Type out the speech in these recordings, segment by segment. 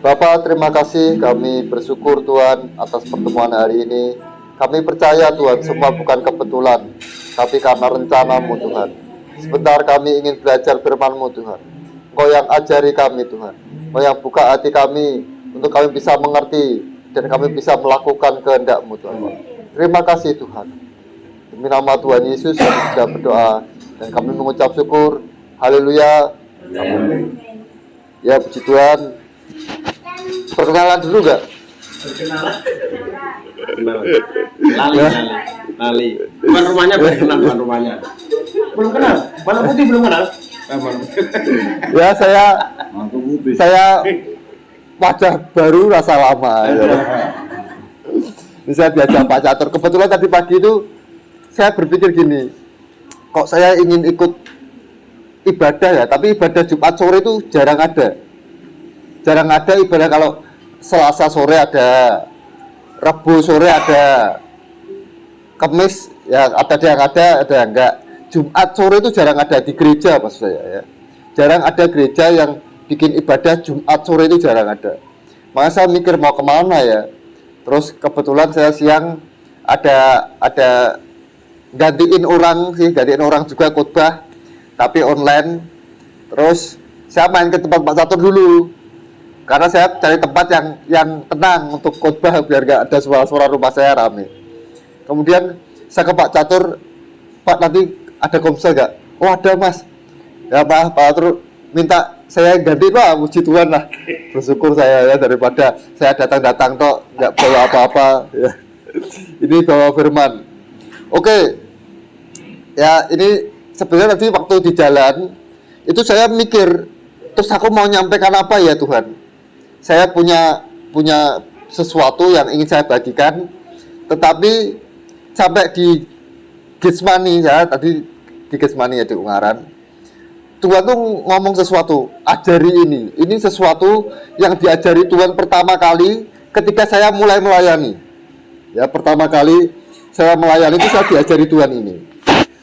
Bapak, terima kasih, kami bersyukur Tuhan atas pertemuan hari ini. Kami percaya Tuhan, semua bukan kebetulan, tapi karena rencana-Mu Tuhan. Sebentar kami ingin belajar firman-Mu Tuhan. Engkau yang ajari kami Tuhan. Engkau yang buka hati kami untuk kami bisa mengerti dan kami bisa melakukan kehendak-Mu Tuhan. Terima kasih Tuhan. Demi nama Tuhan Yesus kami sudah berdoa dan kami mengucap syukur. Haleluya. Amin. Ya, puji Tuhan. Perkenalan dulu gak? Perkenalan. Lali. Tuan rumahnya belum kenal, tuan rumahnya. Belum kenal. Mana Putih belum kenal. Ya, saya wajah baru rasa lama. Ya. Ini saya diajak Pak Catur. Kebetulan tadi pagi itu saya berpikir gini, kok saya ingin ikut ibadah ya, tapi ibadah Jumat sore itu jarang ada. Jarang ada ibadah. Kalau Selasa sore ada, Rabu sore ada, Kamis ya ada yang ada enggak. Jumat sore itu jarang ada di gereja maksud saya ya. Jarang ada gereja yang bikin ibadah Jumat sore itu jarang ada. Maka saya mikir mau kemana ya. Terus kebetulan saya siang ada gantiin orang juga khotbah tapi online. Terus saya main ke tempat Pak Catur dulu. Karena saya cari tempat yang tenang untuk khotbah biar gak ada suara-suara rumah saya rame. Kemudian saya ke Pak Catur, Pak nanti ada komsel gak? Oh ada Mas. Ya Pak Catur minta saya ganti Pak, puji Tuhan lah. Bersyukur saya ya daripada saya datang-datang tok gak bawa apa-apa ya. Ini bawa firman. Oke. Ya ini sebenarnya nanti waktu di jalan itu saya mikir, terus aku mau nyampaikan apa ya Tuhan? Saya punya sesuatu yang ingin saya bagikan, tetapi sampai di Getsemani ya, tadi di Getsemani ya di Ungaran, Tuhan tuh ngomong sesuatu, ajari ini. Ini sesuatu yang diajari Tuhan pertama kali ketika saya mulai melayani. Ya, pertama kali saya melayani itu saya diajari Tuhan ini.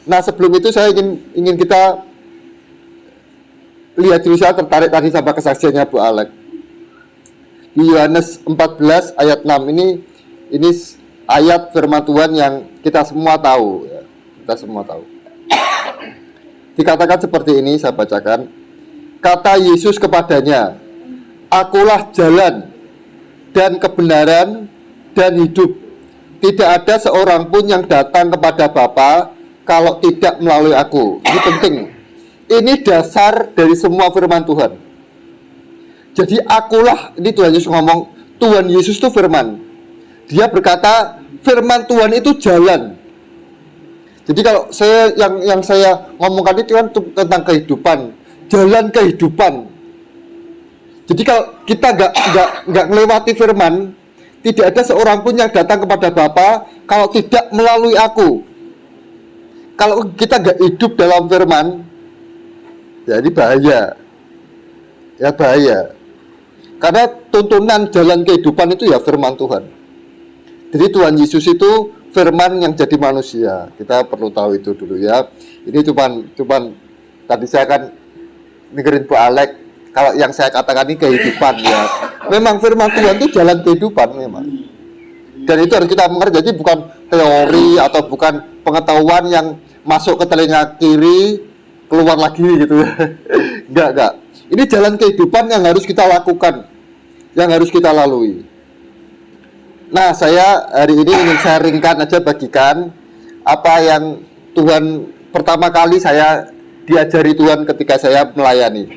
Nah, sebelum itu saya ingin kita lihat dulu, saya tertarik tadi sama kesaksiannya Bu Alek. Di Yohanes 14 ayat 6 ini ayat firman Tuhan yang kita semua tahu ya. Kita semua tahu. Dikatakan seperti ini, saya bacakan. Kata Yesus kepadanya, "Akulah jalan dan kebenaran dan hidup. Tidak ada seorang pun yang datang kepada Bapa kalau tidak melalui aku." Ini penting. Ini dasar dari semua firman Tuhan. Jadi akulah, ini Tuhan Yesus ngomong, Tuhan Yesus itu firman. Dia berkata, firman Tuhan itu jalan. Jadi kalau yang saya ngomongkan itu kan tentang kehidupan, jalan kehidupan. Jadi kalau kita nggak melewati firman, tidak ada seorang pun yang datang kepada Bapa kalau tidak melalui aku. Kalau kita nggak hidup dalam firman, ya ini bahaya. Ya bahaya. Karena tuntunan jalan kehidupan itu ya firman Tuhan. Jadi Tuhan Yesus itu firman yang jadi manusia. Kita perlu tahu itu dulu ya. Ini cuman tadi saya kan dengerin Bu Alek. Kalau yang saya katakan ini kehidupan ya. Memang firman Tuhan itu jalan kehidupan memang. Dan itu harus kita mengerti. Jadi bukan teori atau bukan pengetahuan yang masuk ke telinga kiri keluar lagi gitu. Enggak. Ini jalan kehidupan yang harus kita lakukan, yang harus kita lalui. Nah, saya hari ini ingin sharingkan aja, bagikan apa yang Tuhan pertama kali saya diajari Tuhan ketika saya melayani.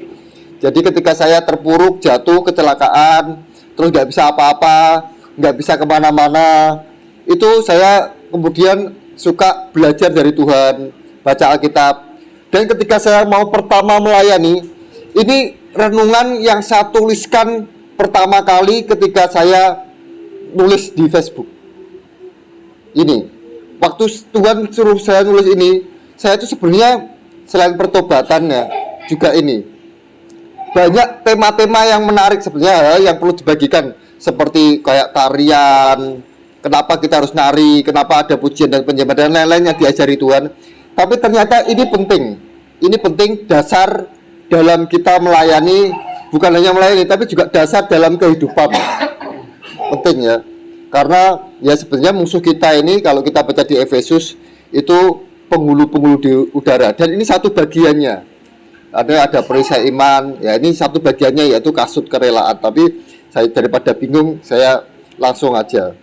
Jadi ketika saya terpuruk, jatuh, kecelakaan, terus nggak bisa apa-apa, nggak bisa kemana-mana, itu saya kemudian suka belajar dari Tuhan, baca Alkitab. Dan ketika saya mau pertama melayani, ini renungan yang saya tuliskan pertama kali ketika saya nulis di Facebook. Ini, waktu Tuhan suruh saya nulis ini, saya itu sebenarnya selain pertobatannya juga ini banyak tema-tema yang menarik sebenarnya yang perlu dibagikan, seperti kayak tarian, kenapa kita harus nari, kenapa ada pujian dan penyembahan dan lain-lain yang diajari Tuhan. Tapi ternyata ini penting dasar dalam kita melayani bukan hanya melayani tapi juga dasar dalam kehidupan. Penting ya. Karena ya sebenarnya musuh kita ini kalau kita baca di Efesus itu penghulu-penghulu di udara, dan ini satu bagiannya. Ada perisai iman, ya ini satu bagiannya yaitu kasut kerelaan. Tapi saya daripada bingung, saya langsung aja.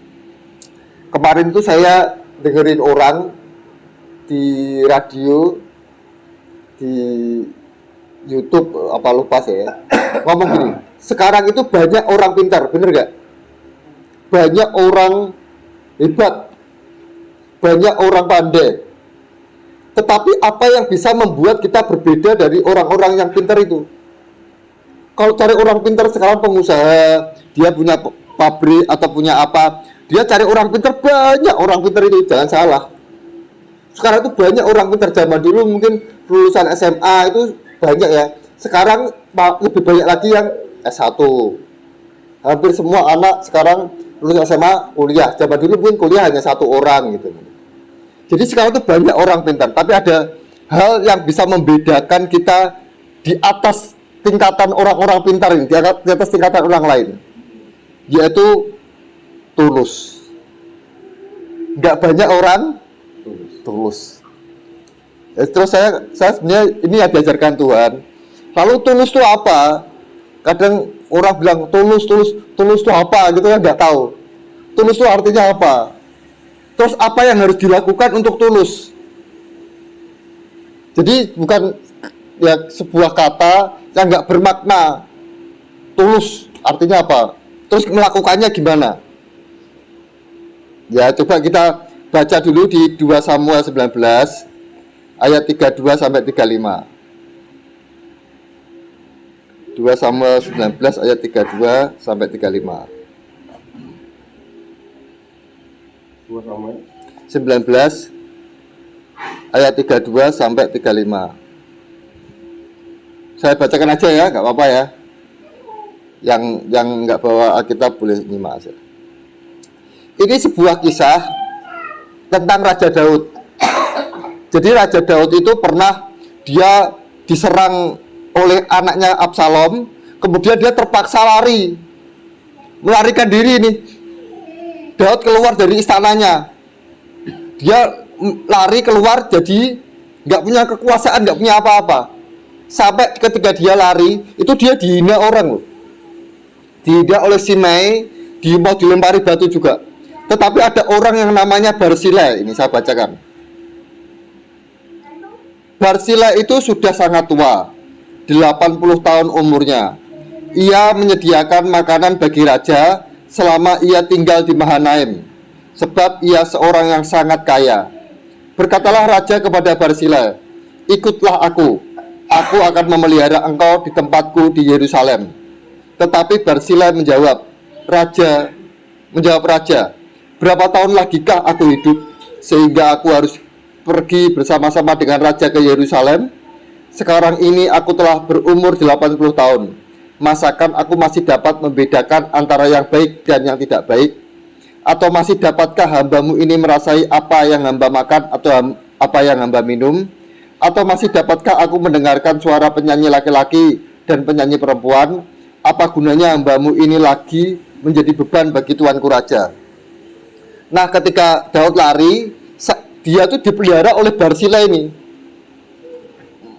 Kemarin itu saya dengerin orang di radio, di YouTube apa lupa saya, ngomong gini, sekarang itu banyak orang pintar, bener gak? Banyak orang hebat, banyak orang pandai. Tetapi apa yang bisa membuat kita berbeda dari orang-orang yang pintar itu? Kalau cari orang pintar sekarang pengusaha, dia punya pabrik atau punya apa, dia cari orang pintar, banyak orang pintar itu, jangan salah. Sekarang itu banyak orang pintar. Zaman dulu mungkin lulusan SMA itu banyak ya. Sekarang lebih banyak lagi yang S1. Hampir semua anak sekarang lulus SMA kuliah. Zaman dulu mungkin kuliah hanya satu orang gitu. Jadi sekarang itu banyak orang pintar, tapi ada hal yang bisa membedakan kita di atas tingkatan orang-orang pintar ini, di atas tingkatan orang lain, yaitu tulus. Nggak banyak orang tulus. Terus saya sebenarnya ini yang diajarkan Tuhan. Lalu tulus itu apa? Kadang orang bilang tulus itu apa gitu kan, nggak tahu. Tulus itu artinya apa? Terus apa yang harus dilakukan untuk tulus? Jadi bukan ya sebuah kata yang nggak bermakna. Tulus artinya apa? Terus melakukannya gimana? Ya coba kita baca dulu di 2 Samuel 19 ayat 32 sampai 35. 2 Samuel 19 ayat 32 sampai 35. 19 ayat 32 sampai 35. Saya bacakan aja ya, nggak apa-apa ya. Yang nggak bawa Alkitab boleh nyimak aja. Ini sebuah kisah tentang Raja Daud. Jadi Raja Daud itu pernah dia diserang oleh anaknya Absalom, kemudian dia terpaksa melarikan diri nih. Daud keluar dari istananya, dia lari keluar, jadi nggak punya kekuasaan, nggak punya apa-apa. Sampai ketika dia lari, itu dia dihina orang loh, dihina oleh Simei, mau dilempari batu juga. Tetapi ada orang yang namanya Barzilai, ini saya bacakan. Barzilai itu sudah sangat tua, 80 tahun umurnya. Ia menyediakan makanan bagi raja selama ia tinggal di Mahanaim, sebab ia seorang yang sangat kaya. Berkatalah raja kepada Barzilai, ikutlah aku akan memelihara engkau di tempatku di Yerusalem. Tetapi Barzilai menjawab, raja, berapa tahun lagikah aku hidup sehingga aku harus pergi bersama-sama dengan raja ke Yerusalem? Sekarang ini aku telah berumur 80 tahun. Masakan aku masih dapat membedakan antara yang baik dan yang tidak baik? Atau masih dapatkah hambamu ini merasai apa yang hamba makan atau apa yang hamba minum? Atau masih dapatkah aku mendengarkan suara penyanyi laki-laki dan penyanyi perempuan? Apa gunanya hambamu ini lagi menjadi beban bagi tuanku raja? Nah, ketika Daud lari, dia tuh dipelihara oleh Barzilai ini,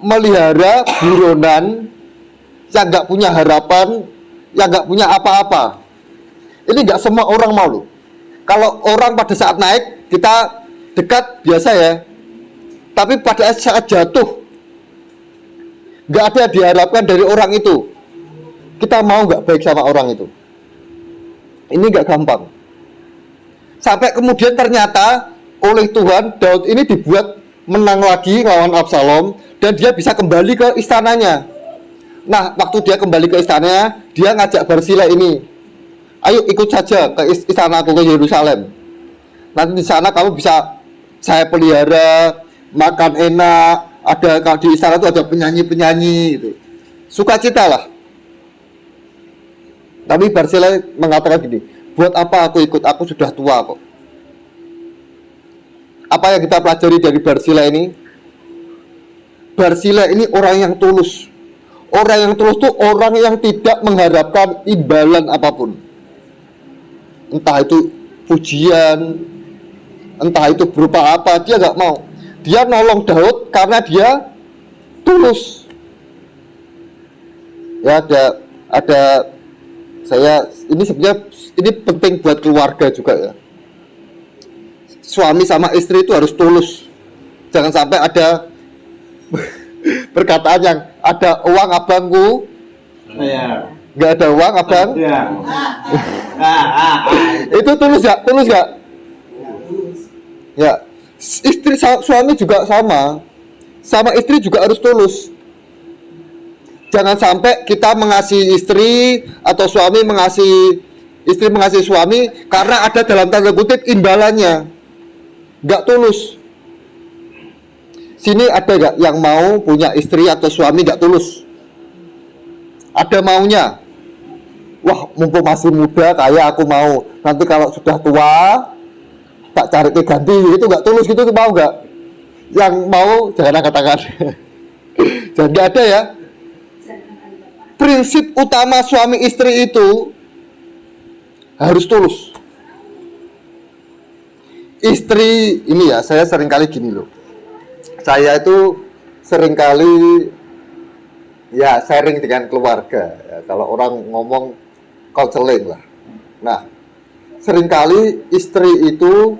melihara buronan yang nggak punya harapan, yang nggak punya apa-apa. Ini nggak semua orang mau loh. Kalau orang pada saat naik, kita dekat biasa ya. Tapi pada saat jatuh, nggak ada yang diharapkan dari orang itu. Kita mau nggak baik sama orang itu. Ini nggak gampang. Sampai kemudian ternyata oleh Tuhan, Daud ini dibuat menang lagi lawan Absalom, dan dia bisa kembali ke istananya. Nah, waktu dia kembali ke istananya, dia ngajak Barzilai ini, ayo ikut saja ke istana aku ke Yerusalem. Nanti di sana kamu bisa saya pelihara, makan enak, ada di istana itu ada penyanyi-penyanyi itu. Sukacita lah. Tapi Barzilai mengatakan gini, buat apa aku ikut, aku sudah tua kok. Apa yang kita pelajari dari Barzilai ini? Barzilai ini orang yang tulus, Orang yang tulus itu orang yang tidak mengharapkan imbalan apapun. Entah itu pujian, entah itu berupa apa, dia nggak mau. Dia nolong Daud karena dia tulus. Ya ada saya ini sebenarnya ini penting buat keluarga juga ya. Suami sama istri itu harus tulus. Jangan sampai ada perkataan yang ada uang abangku, nggak ada uang abang. Itu tulus ya? Tulus nggak? Ya, istri suami juga sama istri juga harus tulus. Jangan sampai kita mengasihi istri atau suami mengasihi istri mengasihi suami karena ada dalam tanda kutip imbalannya. Nggak tulus. Sini ada nggak yang mau punya istri atau suami nggak tulus? Ada maunya. Wah, mumpung masih muda, kaya aku mau. Nanti kalau sudah tua, tak cari ganti. Itu nggak tulus gitu, mau nggak? Yang mau jangan angkat tangan. Jangan nggak ada ya. Prinsip utama suami istri itu harus tulus. Istri ini ya, saya seringkali gini loh. Saya itu seringkali ya sharing dengan keluarga ya, kalau orang ngomong konseling lah. Nah, seringkali istri itu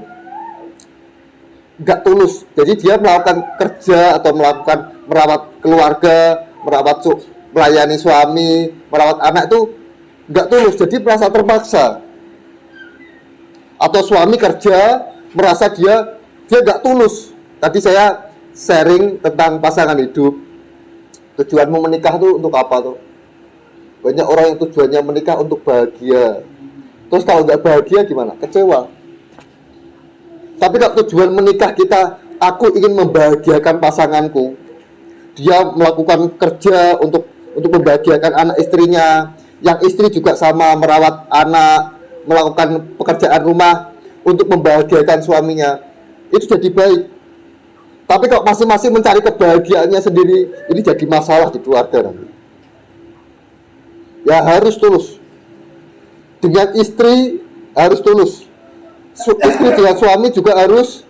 nggak tulus. Jadi dia melakukan kerja atau melakukan merawat keluarga, melayani suami, merawat anak itu nggak tulus. Jadi merasa terpaksa. Atau suami kerja merasa dia nggak tulus. Tadi saya sharing tentang pasangan hidup. Tujuanmu menikah tuh untuk apa tuh? Banyak orang yang tujuannya menikah untuk bahagia. Terus kalau nggak bahagia gimana? Kecewa. Tapi kalau tujuan menikah kita, aku ingin membahagiakan pasanganku. Dia melakukan kerja untuk membahagiakan anak istrinya. Yang istri juga sama merawat anak, melakukan pekerjaan rumah untuk membahagiakan suaminya. Itu jadi baik. Tapi kalau masing-masing mencari kebahagiaannya sendiri, ini jadi masalah di keluarga nanti. Ya harus tulus. Dengan istri harus tulus. Istri dengan suami juga harus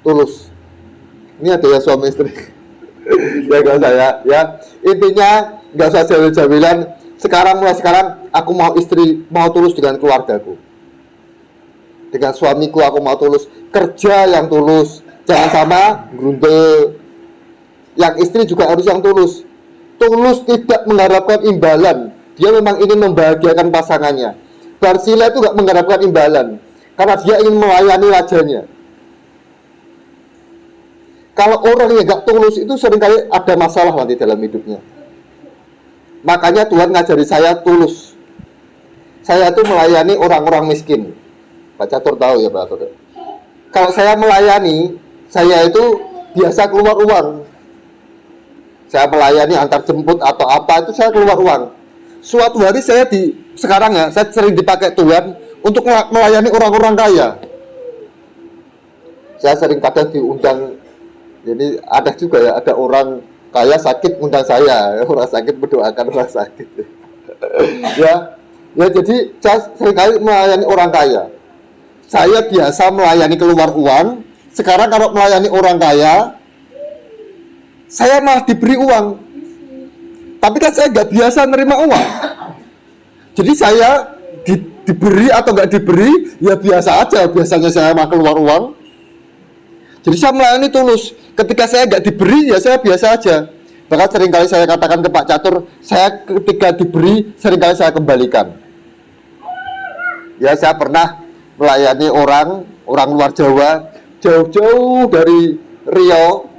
tulus. Ini ada ya suami istri. Ya gak usah ya. Intinya gak usah jawil-jawilan. Mulai sekarang aku mau istri, mau tulus dengan keluargaku. Dengan suamiku aku mau tulus. Kerja yang tulus. Jangan sama grundel. Yang istri juga harus yang tulus. Tulus tidak mengharapkan imbalan. Dia memang ingin membahagiakan pasangannya. Barsila itu gak mengharapkan imbalan karena dia ingin melayani rajanya. Kalau orang yang gak tulus itu seringkali ada masalah nanti dalam hidupnya. Makanya Tuhan ngajari saya tulus. Saya itu melayani orang-orang miskin. Pak Catur tahu ya Pak Catur. Kalau saya melayani, saya itu biasa keluar uang. Saya melayani antar jemput atau apa itu saya keluar uang. Suatu hari saya sekarang ya, saya sering dipakai Tuhan untuk melayani orang-orang kaya. Saya sering kadang diundang. Jadi ada juga ya, ada orang kaya sakit undang saya. Orang sakit mendoakan orang sakit. ya jadi saya seringkali melayani orang kaya. Saya biasa melayani keluar uang. Sekarang kalau melayani orang kaya, saya malah diberi uang. Tapi kan saya nggak biasa nerima uang. Jadi saya diberi atau nggak diberi, ya biasa aja. Biasanya saya malah keluar uang. Jadi saya melayani tulus. Ketika saya nggak diberi, ya saya biasa aja. Bahkan seringkali saya katakan ke Pak Catur, saya ketika diberi, seringkali saya kembalikan. Ya saya pernah melayani orang luar Jawa, jauh-jauh dari Riau.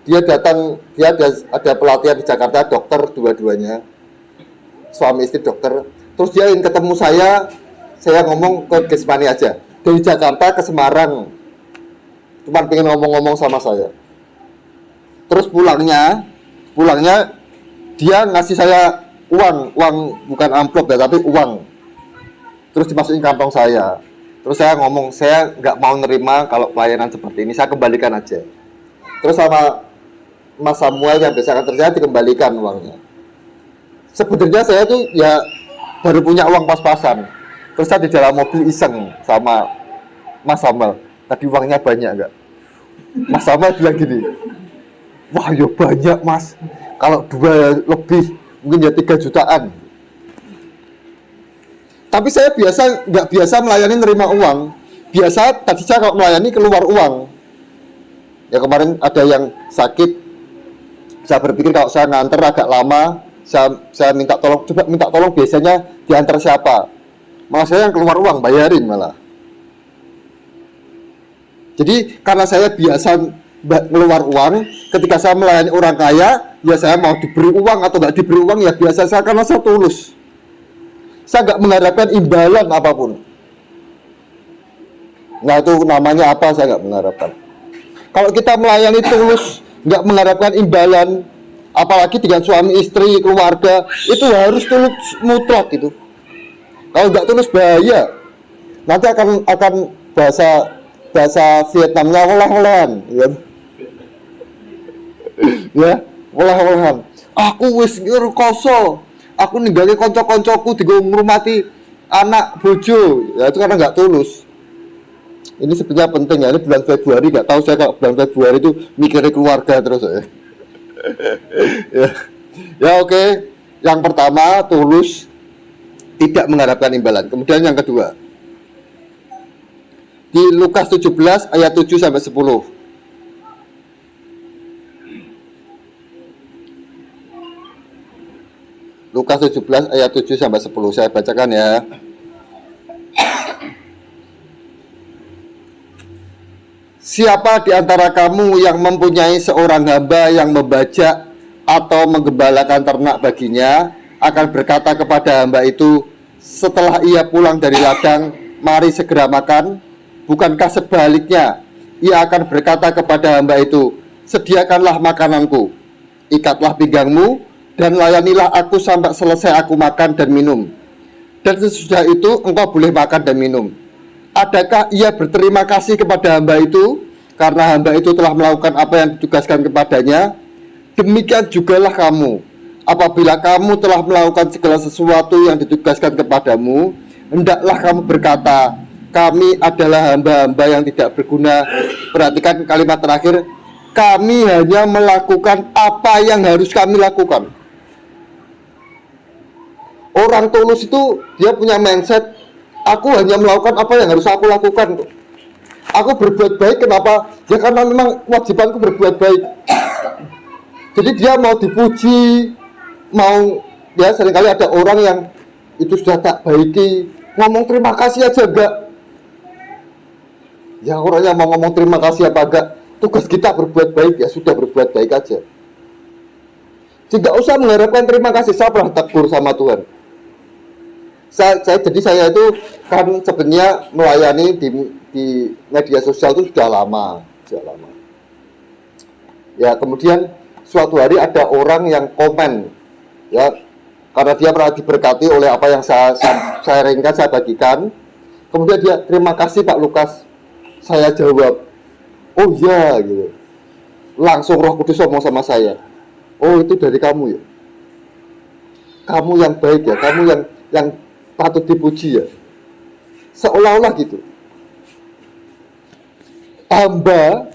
Dia ada pelatihan di Jakarta, dokter dua-duanya, suami istri dokter. Terus dia ingin ketemu saya ngomong ke Gesmani aja, dari Jakarta ke Semarang, cuma pengen ngomong-ngomong sama saya. Terus pulangnya dia ngasih saya uang bukan amplop ya, tapi uang. Terus dimasukin kantong saya. Terus saya ngomong, saya nggak mau nerima kalau pelayanan seperti ini, saya kembalikan aja. Terus sama Mas Samuel yang biasa terjadi, dikembalikan uangnya. Sebenarnya saya tuh ya baru punya uang pas-pasan. Terus saya di dalam mobil iseng sama Mas Samuel. Tadi uangnya banyak nggak? Mas Samuel bilang gini, wah ya banyak mas. Kalau 2 lebih mungkin ya 3 jutaan. Tapi saya nggak biasa melayani nerima uang. Biasa tadi saya kalau melayani keluar uang. Ya kemarin ada yang sakit, saya berpikir kalau saya nganter agak lama, saya minta tolong biasanya diantar siapa? Malah saya yang keluar uang, bayarin malah. Jadi karena saya biasa keluar uang, ketika saya melayani orang kaya, ya saya mau diberi uang atau nggak diberi uang ya biasa saya, karena saya tulus. Saya nggak mengharapkan imbalan apapun. Nah itu namanya apa, saya nggak mengharapkan. Kalau kita melayani tulus, nggak mengharapkan imbalan, apalagi dengan suami istri, keluarga, itu harus tulus mutlak itu. Kalau nggak tulus bahaya. Nanti akan bahasa Vietnamnya oleh-olehan, ya. Ya, oleh-olehan. Aku wis ngerokoso. Aku ninggalin konco-koncoku digo ngurmati anak bojo. Ya itu karena nggak tulus. Ini sebenarnya penting ya. Ini bulan Februari, nggak tahu saya kalau bulan Februari itu mikirin keluarga terus ya. Ya oke. Yang pertama tulus, tidak mengharapkan imbalan. Kemudian yang kedua, di Lukas 17 ayat 7 sampai 10. Lukas 17 ayat 7 sampai 10 saya bacakan ya. Siapa di antara kamu yang mempunyai seorang hamba yang membajak atau menggembalakan ternak baginya, akan berkata kepada hamba itu setelah ia pulang dari ladang, mari segera makan? Bukankah sebaliknya, ia akan berkata kepada hamba itu, sediakanlah makananku, ikatlah pinggangmu, dan layanilah aku sampai selesai aku makan dan minum. Dan sesudah itu engkau boleh makan dan minum. Adakah ia berterima kasih kepada hamba itu karena hamba itu telah melakukan apa yang ditugaskan kepadanya? Demikian jugalah kamu. Apabila kamu telah melakukan segala sesuatu yang ditugaskan kepadamu, hendaklah kamu berkata, kami adalah hamba-hamba yang tidak berguna. Perhatikan kalimat terakhir, kami hanya melakukan apa yang harus kami lakukan. Orang tulus itu dia punya mindset, aku hanya melakukan apa yang harus aku lakukan. Aku berbuat baik, kenapa? Ya karena memang kewajibanku berbuat baik. Jadi dia mau dipuji, mau, ya seringkali ada orang yang itu sudah tak baiki, ngomong terima kasih aja enggak. Ya orangnya mau ngomong terima kasih apa enggak, tugas kita berbuat baik, ya sudah berbuat baik aja. Tidak usah mengharapkan terima kasih. Saya pernah tegur sama Tuhan. Jadi saya itu kan sebenarnya melayani di media sosial itu sudah lama. Ya kemudian suatu hari ada orang yang komen, ya karena dia pernah diberkati oleh apa yang saya ringkas, saya bagikan. Kemudian dia, terima kasih Pak Lukas. Saya jawab, oh ya gitu. Langsung Roh Kudus ngomong sama saya, oh itu dari kamu ya. Kamu yang baik ya, kamu yang patut dipuji ya. Seolah-olah gitu. Hamba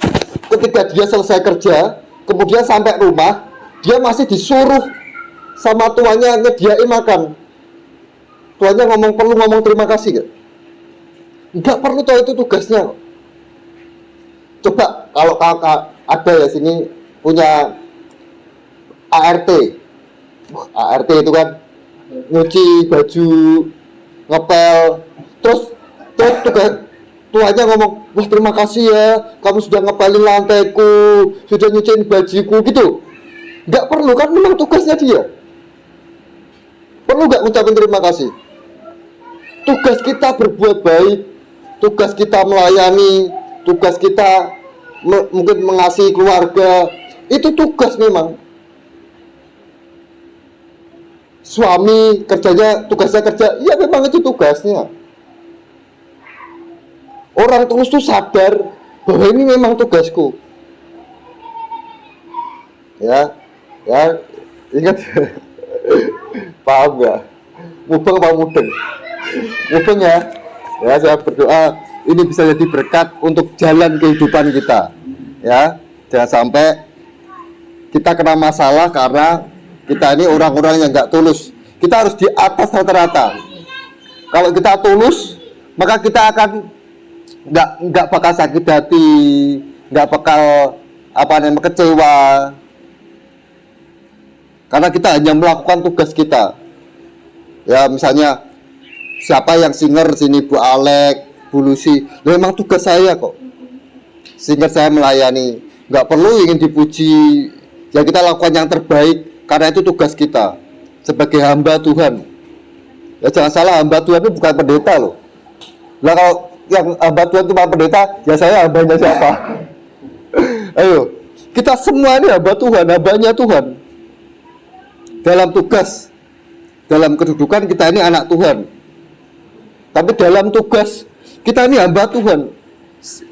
ketika dia selesai kerja, kemudian sampai rumah, dia masih disuruh sama tuannya nyediain makan. Tuannya perlu ngomong terima kasih gak? Enggak perlu, tahu itu tugasnya. Coba kalau kakak ada ya sini punya ART. ART itu kan nyuci baju, ngepel, terus tuanya ngomong, wah terima kasih ya, kamu sudah ngepelin lantaiku, sudah nyuciin bajuku gitu. Nggak perlu kan, memang tugasnya dia. Perlu nggak ngucapin terima kasih? Tugas kita berbuat baik, tugas kita melayani, tugas kita mungkin mengasihi keluarga, itu tugas memang. Suami tugasnya kerja, ya memang itu tugasnya. Orang tulus itu sadar bahwa ini memang tugasku. Ya, ingat Paham nggak? Mubeng apa mudeng? Mubeng ya. Ya, saya berdoa ini bisa jadi berkat untuk jalan kehidupan kita. Ya, jangan sampai kita kena masalah karena kita ini orang-orang yang nggak tulus. Kita harus di atas rata-rata. Kalau kita tulus, maka kita akan nggak bakal sakit hati, nggak bakal kecewa, karena kita hanya melakukan tugas kita. Ya, misalnya siapa yang singer sini, Bu Alek, Bu Lucy, memang tugas saya kok. Singer saya melayani, nggak perlu ingin dipuji. Ya, kita lakukan yang terbaik karena itu tugas kita sebagai hamba Tuhan. Ya, jangan salah, hamba Tuhan itu bukan pendeta loh. Nah, kalau yang hamba Tuhan itu bukan pendeta, ya saya hambanya siapa? Ayo, kita semua ini hamba Tuhan, hambanya Tuhan. Dalam tugas, dalam kedudukan kita ini anak Tuhan. Tapi dalam tugas kita ini hamba Tuhan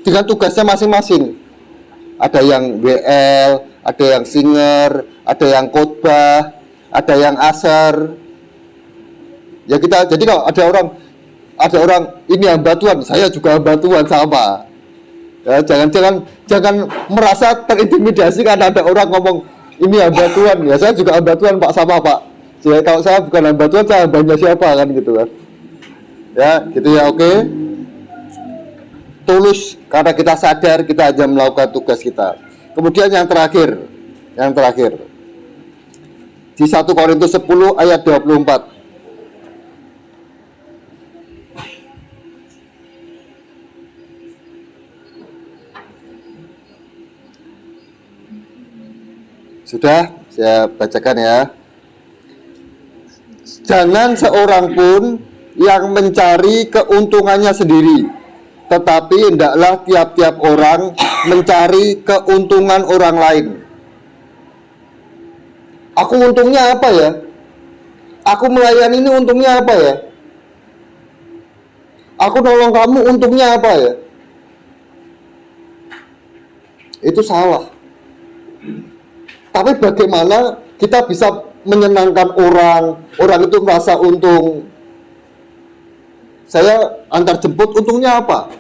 dengan tugasnya masing-masing. Ada yang WL, ada yang singer, ada yang khotbah, ada yang asar. Ya, kita jadi kalau ada orang ini hamba Tuhan, saya juga hamba Tuhan sama. Ya, jangan merasa terintimidasi karena ada orang ngomong ini hamba Tuhan. Ya, saya juga hamba Tuhan Pak, sama Pak. Jadi kalau saya bukan hamba Tuhan, saya hambanya siapa kan gitu kan. Ya, gitu ya, oke. Tulus karena kita sadar kita hanya melakukan tugas kita. Kemudian yang terakhir di 1 Korintus 10 ayat 24. Sudah, saya bacakan ya. Jangan seorang pun yang mencari keuntungannya sendiri, tetapi hendaklah tiap-tiap orang mencari keuntungan orang lain. Aku untungnya apa ya? Aku melayani ini untungnya apa ya? Aku nolong kamu untungnya apa ya? Itu salah. Tapi bagaimana kita bisa menyenangkan orang itu merasa untung. Saya antar jemput untungnya apa?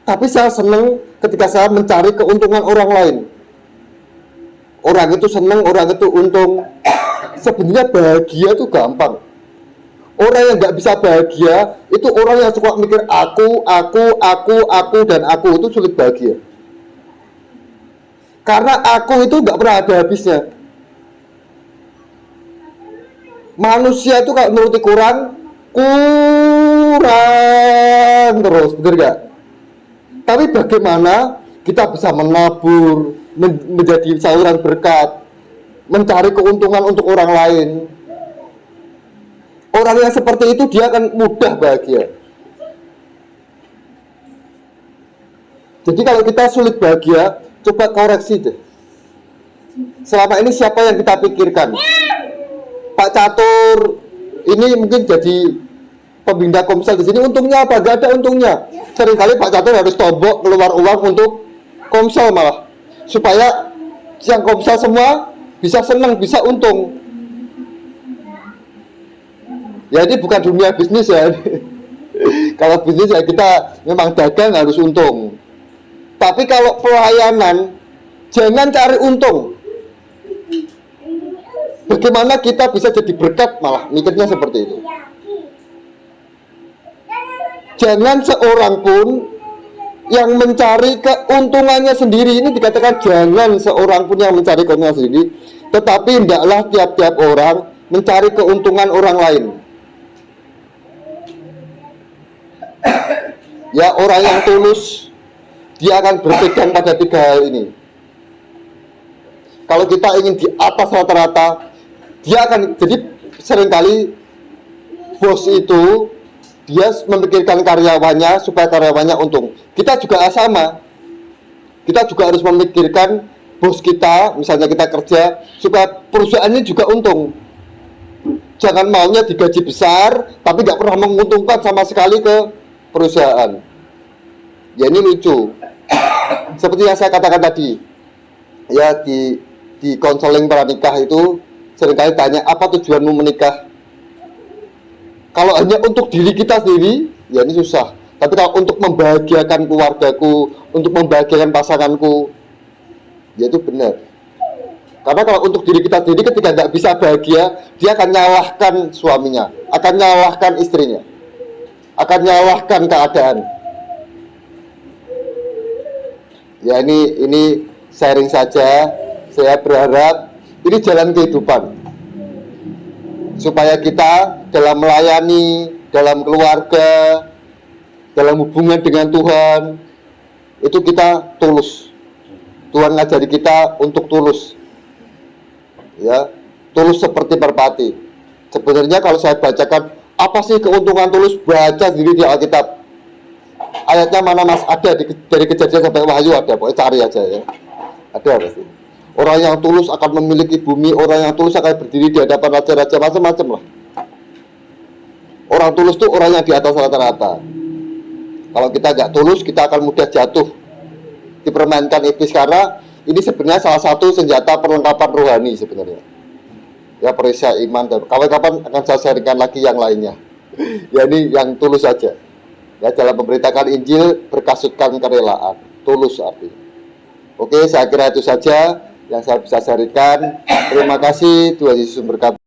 Tapi saya senang ketika saya mencari keuntungan orang lain. Orang itu senang, orang itu untung. Sebenarnya bahagia itu gampang. Orang yang nggak bisa bahagia itu orang yang suka mikir aku, dan aku, itu sulit bahagia. Karena aku itu nggak pernah ada habisnya. Manusia itu kalau menuruti kurang terus, betul gak? Tapi bagaimana kita bisa menabur, menjadi saluran berkat, mencari keuntungan untuk orang lain. Orang yang seperti itu dia akan mudah bahagia. Jadi kalau kita sulit bahagia, coba koreksi deh. Selama ini siapa yang kita pikirkan? Pak Catur ini mungkin jadi pembina Komsel di sini, untungnya apa? Gak ada untungnya. Seringkali Pak Catur harus tombok keluar uang untuk Komsel malah, supaya yang Komsel semua bisa senang, bisa untung. Ya, ini bukan dunia bisnis ya. Kalau bisnis ya kita memang dagang harus untung. Tapi kalau pelayanan jangan cari untung. Bagaimana kita bisa jadi berkat, malah mikirnya seperti itu. Jangan seorang pun yang mencari keuntungannya sendiri. Ini dikatakan jangan seorang pun yang mencari keuntungan sendiri, tetapi hendaklah tiap-tiap orang mencari keuntungan orang lain. Ya, orang yang tulus dia akan berpegang pada 3 hal ini. Kalau kita ingin di atas rata-rata, dia akan, jadi seringkali bos itu dia memikirkan karyawannya supaya karyawannya untung. Kita juga sama. Kita juga harus memikirkan bos kita, misalnya kita kerja, supaya perusahaan ini juga untung. Jangan maunya digaji besar tapi nggak pernah menguntungkan sama sekali ke perusahaan. Ya, ini lucu. Seperti yang saya katakan tadi, ya, di konseling pranikah itu seringkali tanya, apa tujuanmu menikah? Kalau hanya untuk diri kita sendiri, ya ini susah. Tapi kalau untuk membahagiakan keluargaku, untuk membahagiakan pasanganku, ya itu benar. Karena kalau untuk diri kita sendiri, ketika tidak bisa bahagia, dia akan nyalahkan suaminya, akan nyalahkan istrinya, akan nyalahkan keadaan. Ya ini sharing saja. Saya berharap ini jalan kehidupan, supaya kita dalam melayani, dalam keluarga, dalam hubungan dengan Tuhan, itu kita tulus. Tuhan ngajari kita untuk tulus, ya, tulus seperti merpati. Sebenarnya kalau saya bacakan, apa sih keuntungan tulus? Baca sendiri di Alkitab. Ayatnya mana Mas? Ada dari Kejadian sampai Wahyu ada, pokoknya cari aja ya. Ada pasti. Orang yang tulus akan memiliki bumi, orang yang tulus akan berdiri di hadapan raja-raja, macam-macam lah. Orang tulus itu orang yang di atas rata-rata. Kalau kita nggak tulus, kita akan mudah jatuh, dipermainkan iblis, karena ini sebenarnya salah satu senjata perlengkapan rohani sebenarnya. Ya, perisai iman, dan kapan-kapan akan saya sharingkan lagi yang lainnya. Ya, ini yang tulus saja. Ya, dalam memberitakan Injil berkasutkan kerelaan, tulus artinya. Oke, saya kira itu saja yang saya bisa sharingkan. Terima kasih, Tuhan Yesus memberkati.